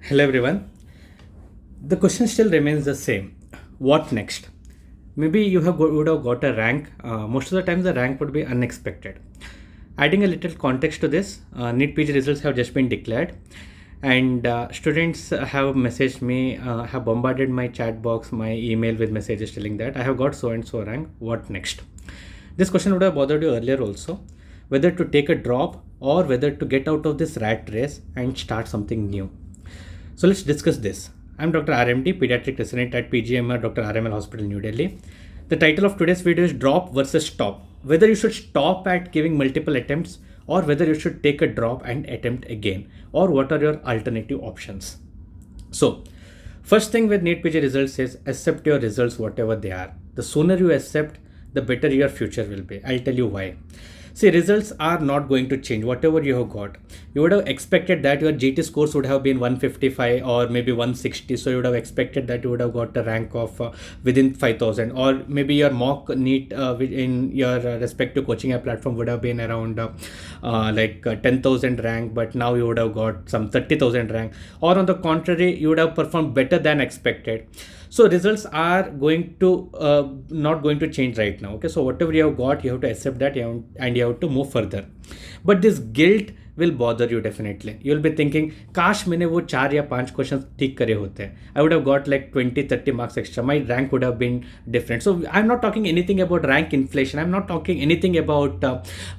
Hello everyone. The question still remains the same. What next? Maybe would have got a rank. Most of the times the rank would be unexpected. Adding a little context to this, NEET PG results have just been declared, and students have messaged me, have bombarded my chat box, my email with messages telling that I have got so and so rank. What next? This question would have bothered you earlier also, whether to take a drop or whether to get out of this rat race and start something new. So let's discuss this. I'm Dr. RMD, Pediatric Resident at PGMR Dr. RML Hospital, New Delhi. The title of today's video is Drop versus Stop. Whether you should stop at giving multiple attempts or whether you should take a drop and attempt again, or what are your alternative options. So, first thing with NEET PG results is accept your results whatever they are. The sooner you accept, the better your future will be. I'll tell you why. See, results are not going to change whatever you have got. You would have expected that your GT scores would have been 155 or maybe 160. So you would have expected that you would have got a rank of within 5,000, or maybe your mock NEET in your respective coaching app platform would have been around 10,000 rank, but now you would have got some 30,000 rank, or on the contrary, you would have performed better than expected. So results are going to not going to change right now. Okay, so whatever you have got, you have to accept that and you have to move further. But this guilt will bother you definitely. You'll be thinking, काश मैंने वो 4 या 5 question ठीक करे होते. I would have got like 20-30 marks extra. My rank would have been different. So I'm not talking anything about rank inflation. I'm not talking anything about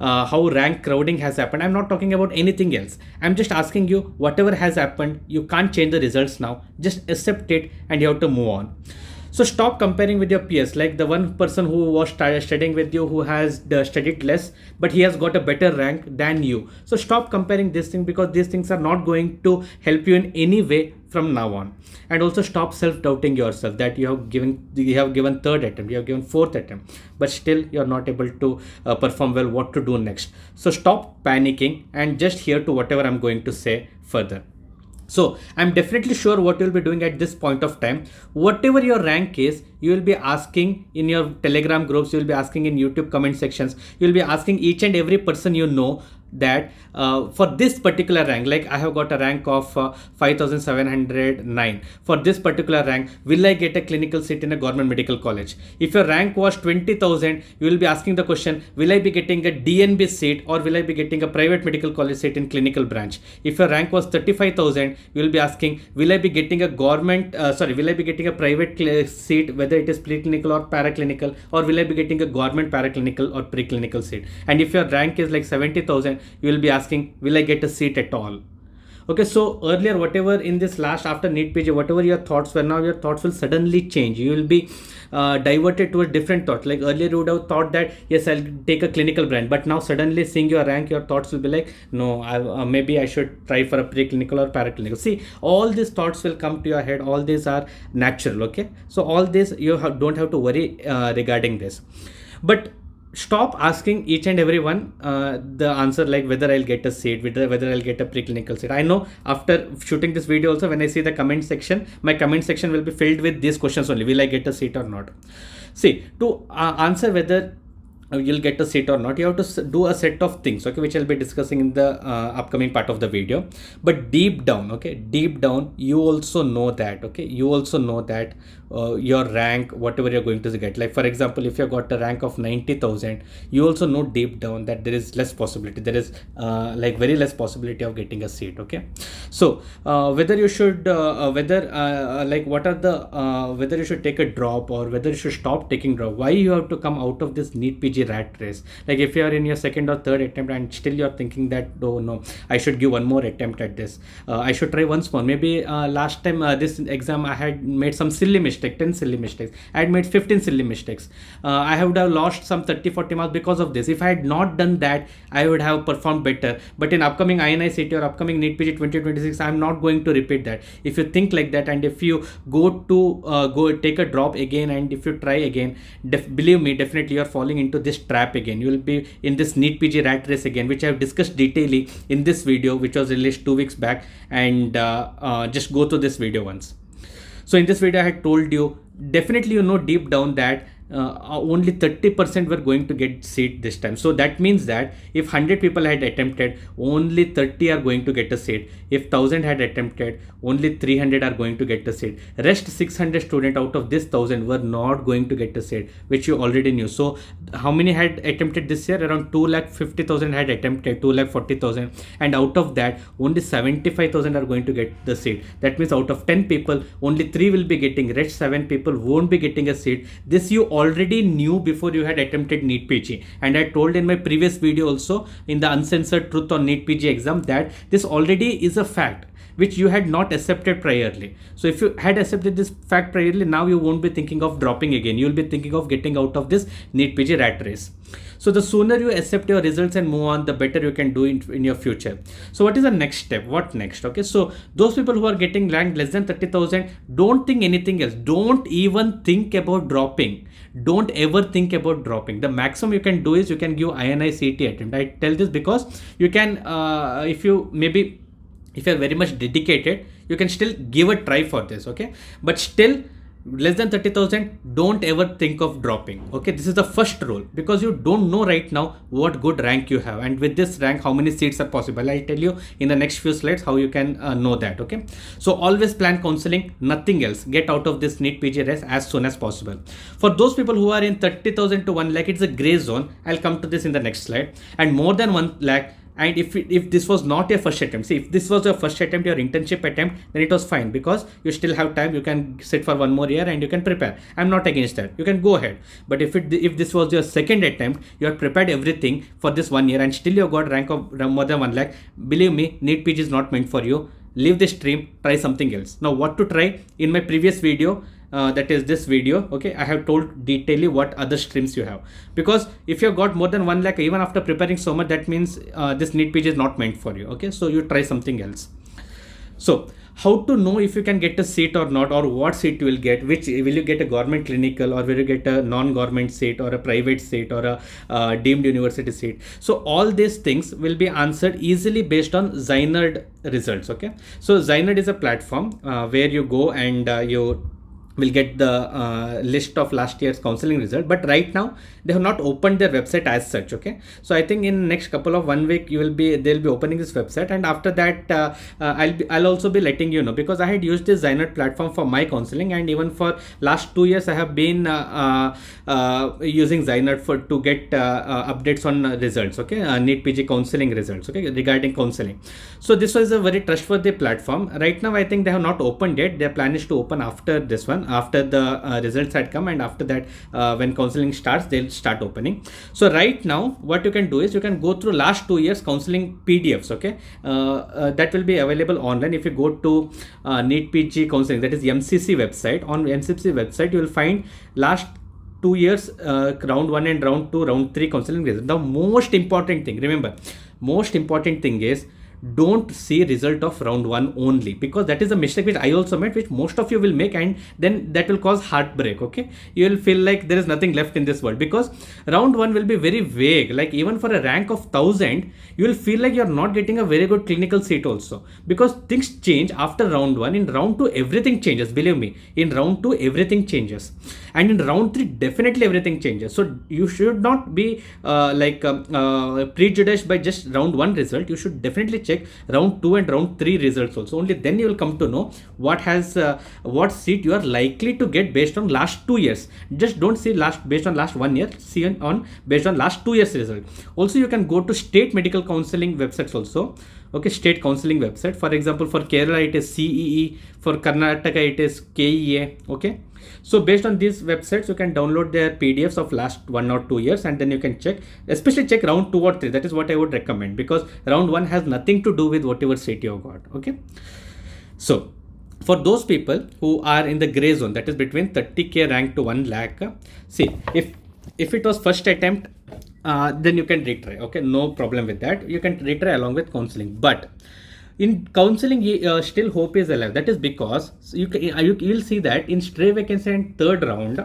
how rank crowding has happened. I'm not talking about anything else. I'm just asking you, whatever has happened, you can't change the results now. Just accept it and you have to move on. So stop comparing with your peers, like the one person who was studying with you, who has studied less, but he has got a better rank than you. So stop comparing these things, because these things are not going to help you in any way from now on. And also stop self-doubting yourself that you have given third attempt, you have given fourth attempt, but still you're not able to perform well. What to do next? So stop panicking and just hear to whatever I'm going to say further. So I'm definitely sure what you'll be doing at this point of time. Whatever your rank is, you will be asking in your Telegram groups, you will be asking in YouTube comment sections, you will be asking each and every person you know that for this particular rank, like I have got a rank of 5,709. For this particular rank, will I get a clinical seat in a government medical college? If your rank was 20,000, you will be asking the question, will I be getting a DNB seat or will I be getting a private medical college seat in clinical branch? If your rank was 35,000, you will be asking, will I be getting a will I be getting a private seat, whether it is preclinical or paraclinical, or will I be getting a government paraclinical or preclinical seat? And if your rank is like 70,000, you will be asking, will I get a seat at all? Okay, so earlier, whatever in this last after NEET PG, whatever your thoughts were, now your thoughts will suddenly change. You will be diverted to a different thought. Like earlier, you would have thought that yes, I'll take a clinical branch, but now suddenly seeing your rank, your thoughts will be like, no, maybe I should try for a preclinical or paraclinical. See, all these thoughts will come to your head. All these are natural. Okay, so all this don't have to worry regarding this, but stop asking each and everyone the answer, like whether I'll get a seat, whether I'll get a preclinical seat. I know after shooting this video also, when I see the comment section, my comment section will be filled with these questions only. Will I get a seat or not? See, to answer whether you'll get a seat or not, you have to do a set of things, okay, which I'll be discussing in the upcoming part of the video. But deep down, you also know that, your rank, whatever you're going to get, like for example, if you've got a rank of 90,000, you also know deep down that there is less possibility, there is very less possibility of getting a seat. Okay, so whether you should whether you should take a drop or whether you should stop taking drop, why you have to come out of this NEET PG rat race? Like if you are in your second or third attempt and still you're thinking that, oh no, I should give one more attempt at this, I should try once more. Maybe last time this exam I had made some silly mistake, 10 silly mistakes, I had made 15 silly mistakes, I would have lost some 30-40 marks because of this. If I had not done that, I would have performed better. But in upcoming INICET or upcoming NEET PG 2026, I'm not going to repeat that. If you think like that, and if you go take a drop again, and if you try again, believe me, definitely you're falling into this trap again. You will be in this NEET PG rat race again, which I have discussed detailedly in this video, which was released 2 weeks back, and just go to this video once. So in this video, I had told you, definitely you know deep down that only 30% were going to get seat this time. So that means that if 100 people had attempted, only 30 are going to get a seat. If 1000 had attempted, only 300 are going to get a seat. Rest 600 students out of this 1000 were not going to get a seat, which you already knew. So how many had attempted this year? Around 2,50,000 had attempted, 2,40,000, and out of that only 75,000 are going to get the seat. That means out of 10 people, only 3 will be getting, rest 7 people won't be getting a seat. This you already knew before you had attempted NEET PG, and I told in my previous video also in the uncensored truth on NEET PG exam that this already is a fact which you had not accepted priorly. So if you had accepted this fact priorly, now you won't be thinking of dropping again. You will be thinking of getting out of this NEET PG rat race. So the sooner you accept your results and move on, the better you can do in your future. So what is the next step? What next? Okay, so those people who are getting ranked less than 30,000, don't think anything else. Don't even think about dropping. Don't ever think about dropping. The maximum you can do is you can give INICET attempt. I tell this because you can, if you are very much dedicated, you can still give a try for this. Okay, but still less than 30,000, don't ever think of dropping. Okay, this is the first rule, because you don't know right now what good rank you have, and with this rank how many seats are possible. I'll tell you in the next few slides how you can know that. Okay, so always plan counseling, nothing else. Get out of this NEET PG race as soon as possible. For those people who are in 30,000 to 1 lakh, it's a gray zone. I'll come to this in the next slide. And more than 1 lakh, and if this was not your first attempt, see, if this was your first attempt, your internship attempt, then it was fine, because you still have time. You can sit for 1 more year and you can prepare. I'm not against that. You can go ahead. But if this was your second attempt, you have prepared everything for this 1 year and still you got rank of more than 1 lakh, believe me, NEET PG is not meant for you. Leave this stream, try something else. Now what to try? In my previous video, that is this video, okay, I have told detailedly what other streams you have, because if you have got more than 1 lakh even after preparing so much, that means this NEET PG is not meant for you. Okay, so you try something else. So how to know if you can get a seat or not, or what seat you will get? Which will you get, a government clinical, or will you get a non-government seat, or a private seat, or a deemed university seat? So all these things will be answered easily based on Zinerd results. Okay, so Zinerd is a platform where you go and you will get the list of last year's counseling result, but right now they have not opened their website as such. Okay, so I think in next couple of 1 week they'll be opening this website, and after that I'll also be letting you know, because I had used this Zinerd platform for my counseling, and even for last 2 years I have been using Zinerd to get updates on results. Okay, NEET PG counseling results, okay, regarding counseling. So this was a very trustworthy platform. Right now I think they have not opened yet. Their plan is to open after this one, after the results had come, and after that when counseling starts, they'll start opening. So right now what you can do is you can go through last 2 years counseling PDFs. Okay, that will be available online. If you go to NEET PG counseling, that is MCC website, on MCC website you will find last 2 years round 1 and round 2, round 3 counseling results. The most important thing, remember, most important thing is don't see result of round 1 only, because that is a mistake which I also made, which most of you will make, and then that will cause heartbreak. Okay, you will feel like there is nothing left in this world, because round 1 will be very vague. Like even for a rank of 1000, you will feel like you are not getting a very good clinical seat also, because things change after round 1. In round 2 everything changes, believe me. In round 2 everything changes, and in round 3 definitely everything changes. So you should not be prejudiced by just round 1 result. You should definitely check round 2 and round 3 results also. Only then you will come to know what seat you are likely to get based on last 2 years. Just don't see based on last 1 year, see based on last 2 years result. Also you can go to state medical counseling websites also. Okay, state counseling website. For example, for Kerala it is CEE, for Karnataka it is KEA. Okay, so based on these websites you can download their PDFs of last 1 or 2 years, and then you can check, especially check round 2 or 3. That is what I would recommend, because round 1 has nothing to do with whatever seat you have got. Okay, so for those people who are in the gray zone, that is between 30k rank to 1 lakh, see, if it was first attempt, then you can retry. Okay, no problem with that. You can retry along with counseling. But in counseling, still hope is alive. That is because you will see that in stray vacancy and third round,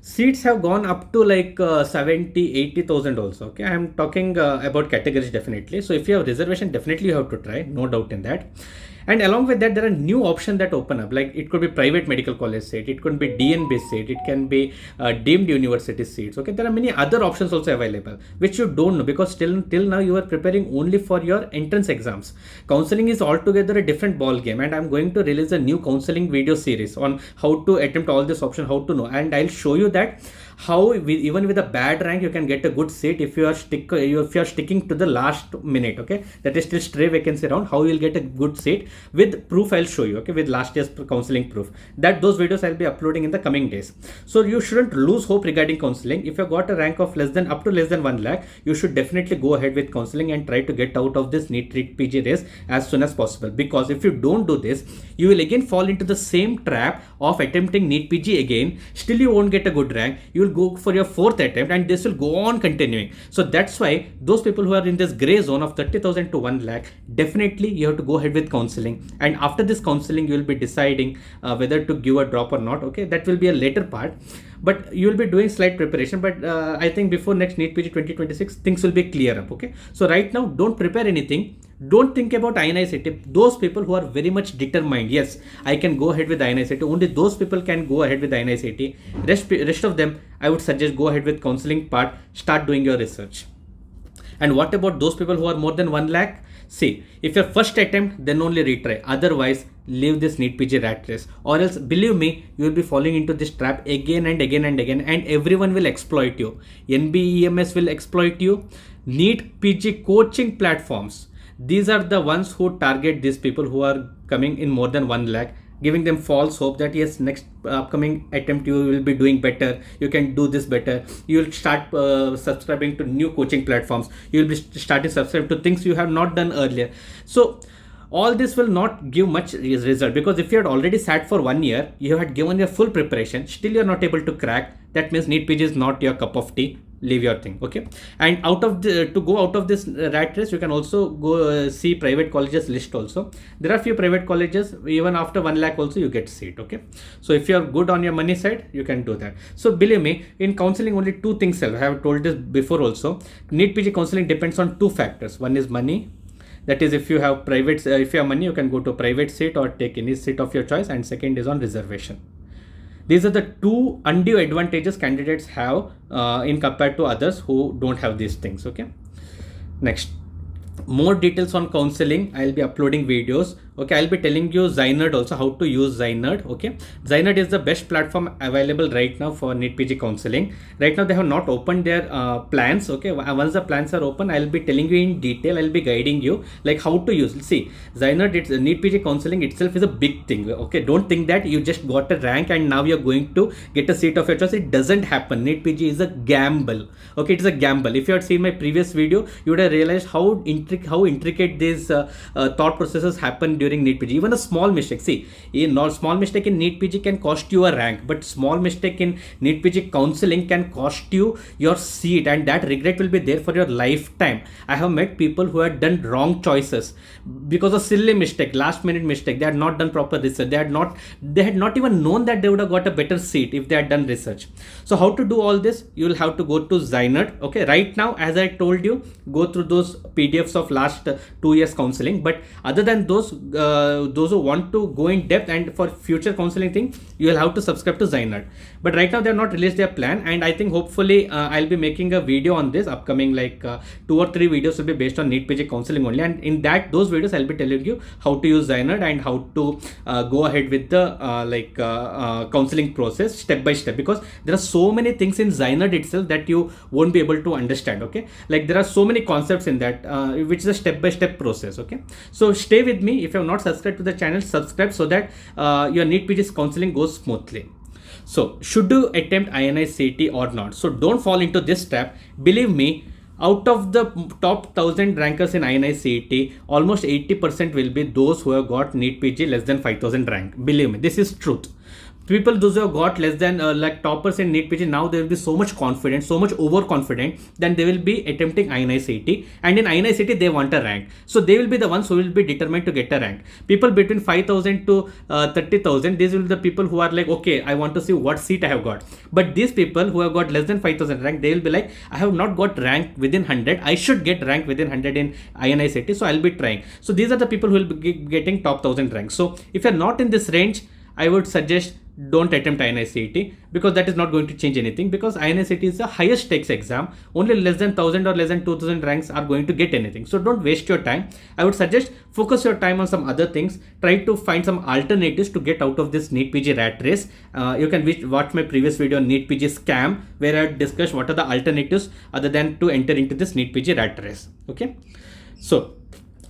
seats have gone up to like 70,000-80,000 also. Okay, I am talking about categories definitely. So if you have reservation, definitely you have to try, no doubt in that. And along with that, there are new options that open up, like it could be private medical college seat, it could be DN based seat, it can be deemed university seats. Okay, there are many other options also available which you don't know, because till now you are preparing only for your entrance exams. Counseling is altogether a different ball game, and I'm going to release a new counseling video series on how to attempt all this option, how to know, and I'll show you that how even with a bad rank you can get a good seat if you are sticking to the last minute. Okay, that is still stray vacancy round, how you will get a good seat with proof. I'll show you, okay, with last year's counseling proof. That those videos I'll be uploading in the coming days. So you shouldn't lose hope regarding counseling. If you got a rank of less than 1 lakh, you should definitely go ahead with counseling and try to get out of this NEET PG race as soon as possible, because if you don't do this, you will again fall into the same trap of attempting NEET PG again. Still you won't get a good rank, you will go for your 4th attempt, and this will go on continuing. So that's why those people who are in this gray zone of 30,000 to 1 lakh, definitely you have to go ahead with counseling, and after this counseling you will be deciding whether to give a drop or not. Okay, that will be a later part, but you will be doing slight preparation. But I think before next NEET PG 2026 things will be clear up. Okay, so right now don't prepare anything, don't think about INICET. Those people who are very much determined, yes, I can go ahead with INICET, only those people can go ahead with INICET. Rest of them, I would suggest go ahead with counseling part, start doing your research. And what about those people who are more than 1 lakh? See, if your first attempt, then only retry. Otherwise, leave this NEET PG rat race, or else believe me, you will be falling into this trap again and again and again, and everyone will exploit you. NBEMS will exploit you. NEET PG coaching platforms, these are the ones who target these people who are coming in more than 1 lakh, giving them false hope that yes, next upcoming attempt you will be doing better, you can do this better, you will start subscribing to new coaching platforms, you will be starting subscribing to things you have not done earlier. So all this will not give much result, because if you had already sat for 1 year, you had given your full preparation, still you are not able to crack, that means NEET PG is not your cup of tea. Leave your thing. Okay, and to go out of this rat race, you can also go see private colleges list also. There are few private colleges, even after 1 lakh also you get seat. Okay, so if you are good on your money side, you can do that. So believe me, in counseling only 2 things I have told this before also. NEET PG counseling depends on 2 factors. One is money, that is if you have private, if you have money you can go to a private seat or take any seat of your choice, and second is on reservation. These are the 2 undue advantages candidates have in compared to others who don't have these things. Okay, next, more details on counseling, I'll be uploading videos. Okay, I'll be telling you Zynerd also, how to use Zynerd. Okay, Zynerd is the best platform available right now for NEET PG counseling. Right now they have not opened their plans. Okay, once the plans are open, I'll be telling you in detail, I'll be guiding you like how to use. See, Zynerd, it's NEET PG counseling itself is a big thing. Okay, don't think that you just got a rank and now you're going to get a seat of your choice. It doesn't happen. NEET PG is a gamble. Okay, it's a gamble. If you had seen my previous video, you would have realized how intricate these thought processes happen during NEET PG. Even a small mistake, see, small mistake in NEET PG can cost you a rank, but small mistake in NEET PG counseling can cost you your seat, and that regret will be there for your lifetime. I have met people who had done wrong choices because of silly mistake, last minute mistake. They had not done proper research. They had not even known that they would have got a better seat if they had done research. So how to do all this? You will have to go to Zynerd. Okay, right now, as I told you, go through those PDFs of last 2 years counseling. But other than those who want to go in depth and for future counseling thing, you will have to subscribe to Zynerd. But right now they have not released their plan, and I think hopefully I'll be making a video on this upcoming, like 2 or 3 videos will be based on NEET PG counseling only, and in those videos I'll be telling you how to use Zynerd and how to go ahead with the counseling process step by step, because there are so many things in Zynerd itself that you won't be able to understand. Okay, like there are so many concepts in that which is a step by step process. Okay, so stay with me. If you have not subscribed to the channel, subscribe so that your NEET PG counseling goes smoothly. So should you attempt INICET or not? So don't fall into this trap. Believe me, out of the top 1000 rankers in INICET, almost 80% will be those who have got NEET PG less than 5000 rank. Believe me, this is truth. People those who have got less than like toppers in NEET PG, now they will be so much confident, so much overconfident, then they will be attempting INICET, and in INICET they want a rank, so they will be the ones who will be determined to get a rank. People between 5,000 to 30,000, these will be the people who are like, okay, I want to see what seat I have got. But these people who have got less than 5,000 rank, they will be like, I have not got rank within 100, I should get rank within 100 in INICET, so I'll be trying. So these are the people who will be getting top 1,000 ranks. So if you're not in this range, I would suggest don't attempt INICET, because that is not going to change anything, because INICET is the highest stakes exam. Only less than 1,000 or less than 2,000 ranks are going to get anything. So don't waste your time. I would suggest focus your time on some other things. Try to find some alternatives to get out of this NEET PG rat race. You can watch my previous video on NEET PG scam, where I discuss what are the alternatives other than to enter into this NEET PG rat race. Okay. So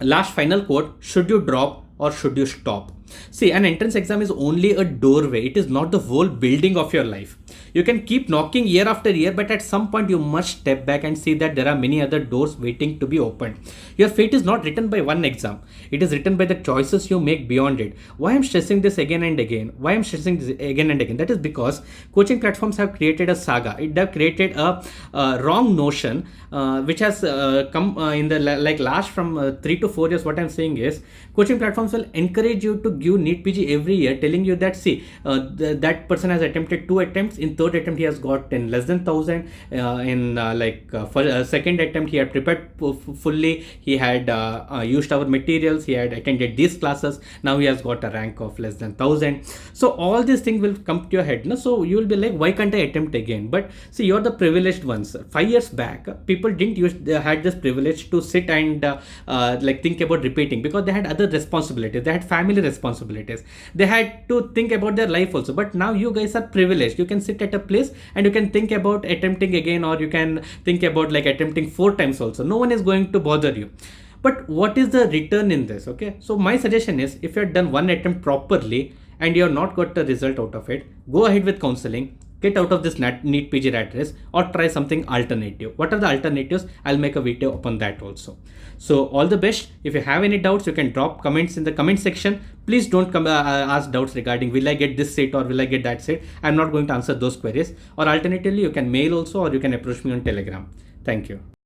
last final quote, should you drop or should you stop? See, an entrance exam is only a doorway. It is not the whole building of your life. You can keep knocking year after year, but at some point you must step back and see that there are many other doors waiting to be opened. Your fate is not written by one exam. It is written by the choices you make beyond it. Why I'm stressing this again and again? Why I'm stressing this again and again? That is because coaching platforms have created a saga. They have created a wrong notion, which has come in the last from 3 to 4 years. What I'm saying is, coaching platforms will encourage you to give NEET PG every year, telling you that, see, that person has attempted 2 attempts. In third attempt, he has got in less than 1,000. For second attempt, he had prepared fully. He had used our materials. He had attended these classes. Now he has got a rank of less than 1,000. So all these things will come to your head. No? So you will be like, why can't I attempt again? But see, you're the privileged ones. 5 years back, people didn't had this privilege to sit and think about repeating, because they had other responsibilities. They had family responsibilities. They had to think about their life also. But now you guys are privileged. You can sit at a place and you can think about attempting again, or you can think about like attempting 4 times also. No one is going to bother you. But what is the return in this? Okay, so my suggestion is, if you have done 1 attempt properly and you have not got the result out of it, go ahead with counseling, get out of this NEET PG rat race, or try something alternative. What are the alternatives? I'll make a video upon that also. So all the best. If you have any doubts, you can drop comments in the comment section. Please don't ask doubts regarding will I get this seat or will I get that seat. I'm not going to answer those queries. Or alternatively, you can mail also, or you can approach me on Telegram. Thank you.